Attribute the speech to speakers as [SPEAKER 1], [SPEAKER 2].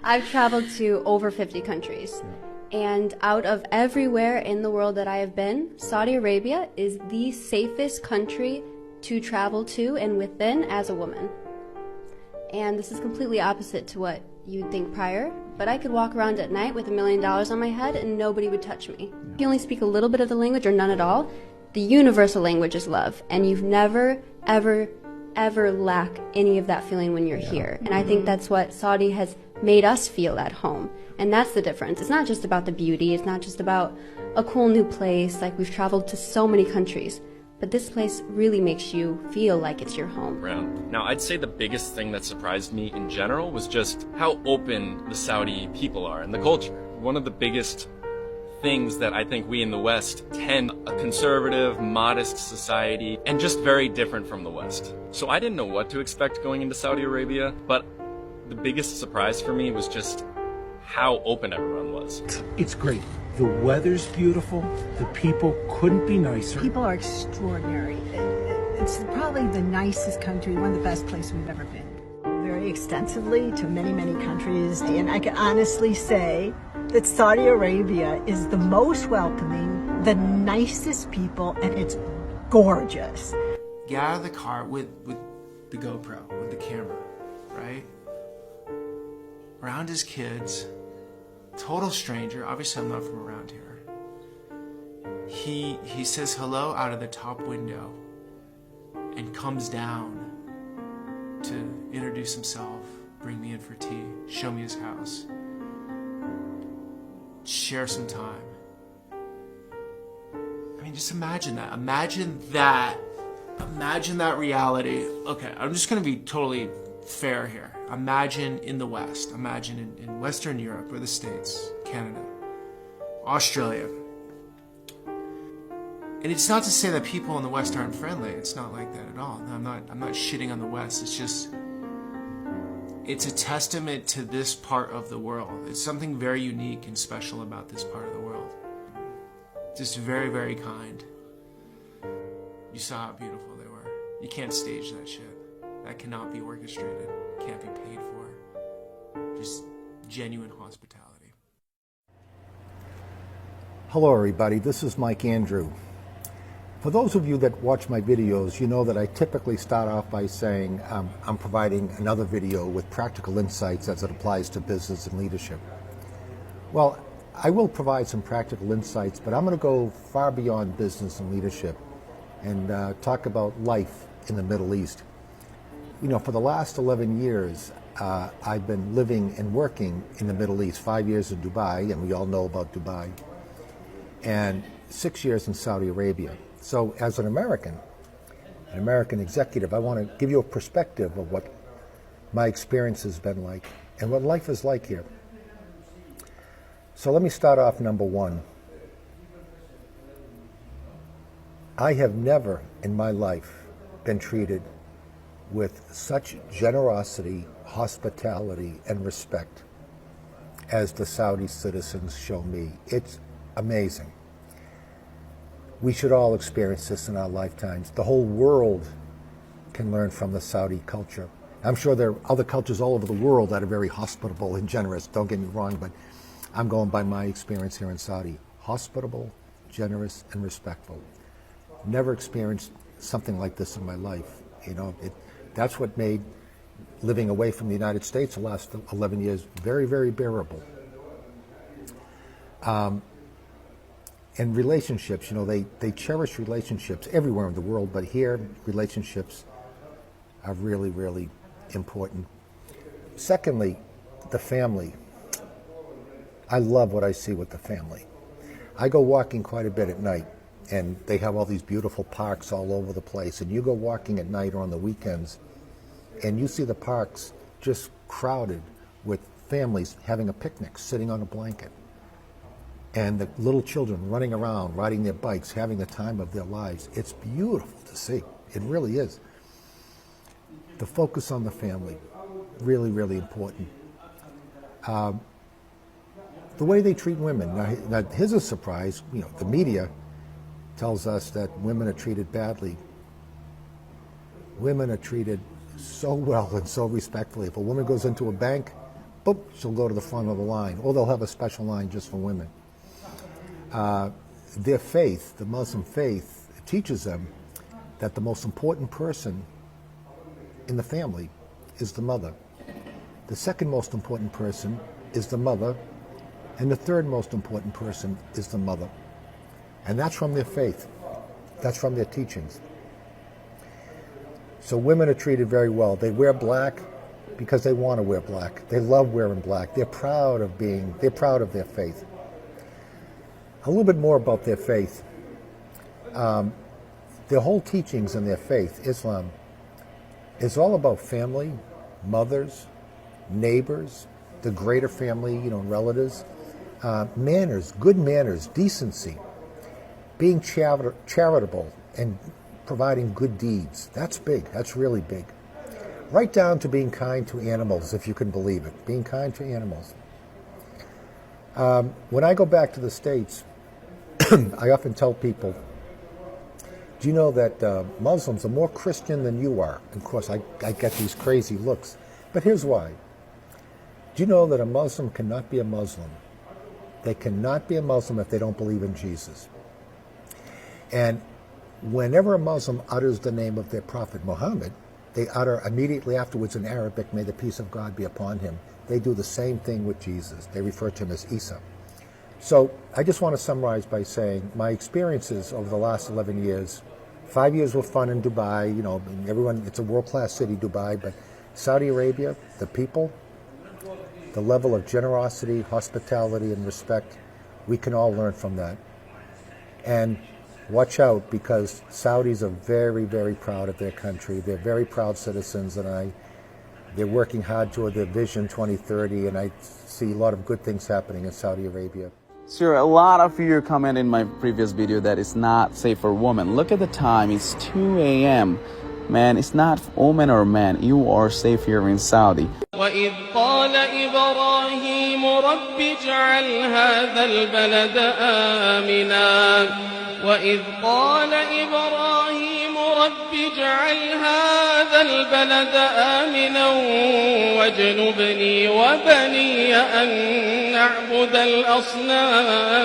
[SPEAKER 1] I've traveled to over 50 countries. And out of everywhere in the world that I have been, Saudi Arabia is the safest country to travel to and within as a woman. And this is completely opposite to what you'd think prior, but I could walk around at night with $1 million on my head and nobody would touch me. If you only speak a little bit of the language or none at all, the universal language is love, and you've never, ever, ever lack any of that feeling when you're here. And I think that's what Saudi has made us feel at home. And that's the difference. It's not just about the beauty, it's not just about a cool new place, like we've traveled to so many countries. But this place really makes you feel like it's your home.
[SPEAKER 2] Now, I'd say the biggest thing that surprised me in general was just how open the Saudi people are and the culture. One of the biggest things that I think we in the West tend a conservative, modest society, and just very different from the West. So I didn't know what to expect going into Saudi Arabia, but the biggest surprise for me was just how open everyone was.
[SPEAKER 3] It's great. The weather's beautiful. The people couldn't be nicer.
[SPEAKER 4] People are extraordinary. It's probably the nicest country, one of the best places we've ever been.
[SPEAKER 5] Very extensively to many, many countries, and I can honestly say that Saudi Arabia is the most welcoming, the nicest people, and it's gorgeous.
[SPEAKER 6] Get out of the car with the GoPro, with the camera, right? Around his kids, total stranger. Obviously, I'm not from around here. He says hello out of the top window and comes down to introduce himself, bring me in for tea, show me his house, share some time. I mean, just imagine that. Imagine that reality. Okay, I'm just going to be totally fair here. Imagine in the West, imagine in Western Europe or the States, Canada, Australia. And it's not to say that people in the West aren't friendly. It's not like that at all. I'm not shitting on the West. It's just, it's a testament to this part of the world. It's something very unique and special about this part of the world. Just very, very kind. You saw how beautiful they were. You can't stage that shit. That cannot be orchestrated. Can't be paid for. Just genuine hospitality.
[SPEAKER 7] Hello everybody, this is Mike Andrew. For those of you that watch my videos, you know that I typically start off by saying I'm providing another video with practical insights as it applies to business and leadership. Well, I will provide some practical insights, but I'm going to go far beyond business and leadership and talk about life in the Middle East. You know, for the last 11 years, I've been living and working in the Middle East, 5 years in Dubai, and we all know about Dubai, and 6 years in Saudi Arabia. So as an American executive, I want to give you a perspective of what my experience has been like and what life is like here. So let me start off number one. I have never in my life been treated with such generosity, hospitality, and respect as the Saudi citizens show me. It's amazing. We should all experience this in our lifetimes. The whole world can learn from the Saudi culture. I'm sure there are other cultures all over the world that are very hospitable and generous, don't get me wrong, but I'm going by my experience here in Saudi. Hospitable, generous, and respectful. Never experienced something like this in my life. You know, that's what made living away from the United States the last 11 years very, very bearable. And relationships, you know, they cherish relationships everywhere in the world, but here relationships are really, really important. Secondly, the family. I love what I see with the family. I go walking quite a bit at night, and they have all these beautiful parks all over the place, and you go walking at night or on the weekends, and you see the parks just crowded with families having a picnic, sitting on a blanket, and the little children running around, riding their bikes, having the time of their lives. It's beautiful to see. It really is. The focus on the family, really, really important. The way they treat women. Now here's a surprise. You know, the media tells us that women are treated badly. Women are treated so well and so respectfully. If a woman goes into a bank, boom, she'll go to the front of the line, or they'll have a special line just for women. Their faith, the Muslim faith, teaches them that the most important person in the family is the mother. The second most important person is the mother, and the third most important person is the mother. And that's from their faith. That's from their teachings. So women are treated very well. They wear black because they want to wear black. They love wearing black. They're proud of their faith. A little bit more about their faith. Their whole teachings in their faith, Islam, is all about family, mothers, neighbors, the greater family, relatives, manners, good manners, decency, being charitable and providing good deeds. That's big. That's really big. Right down to being kind to animals, if you can believe it. Being kind to animals. When I go back to the States, I often tell people, do you know that Muslims are more Christian than you are? And of course, I get these crazy looks. But here's why. Do you know that a Muslim cannot be a Muslim? They cannot be a Muslim if they don't believe in Jesus. And whenever a Muslim utters the name of their prophet Muhammad, they utter immediately afterwards in Arabic, may the peace of God be upon him. They do the same thing with Jesus. They refer to him as Isa. So I just want to summarize by saying my experiences over the last 11 years, 5 years were fun in Dubai, everyone, it's a world-class city, Dubai, but Saudi Arabia, the people, the level of generosity, hospitality, and respect, we can all learn from that. And watch out, because Saudis are very, very proud of their country. They're very proud citizens, and they're working hard toward their Vision 2030, and I see a lot of good things happening in Saudi Arabia.
[SPEAKER 8] Sir, a lot of you comment in my previous video that it's not safe for women. Look at the time, it's 2 a.m. Man, it's not woman or man. You are safe here in Saudi.
[SPEAKER 9] وإذ قال إبراهيم رب اجعل هذا البلد آمنا وإذ قال إبراهيم رب اجعل هذا البلد آمنا واجنبني وبني أن نعبد الأصنام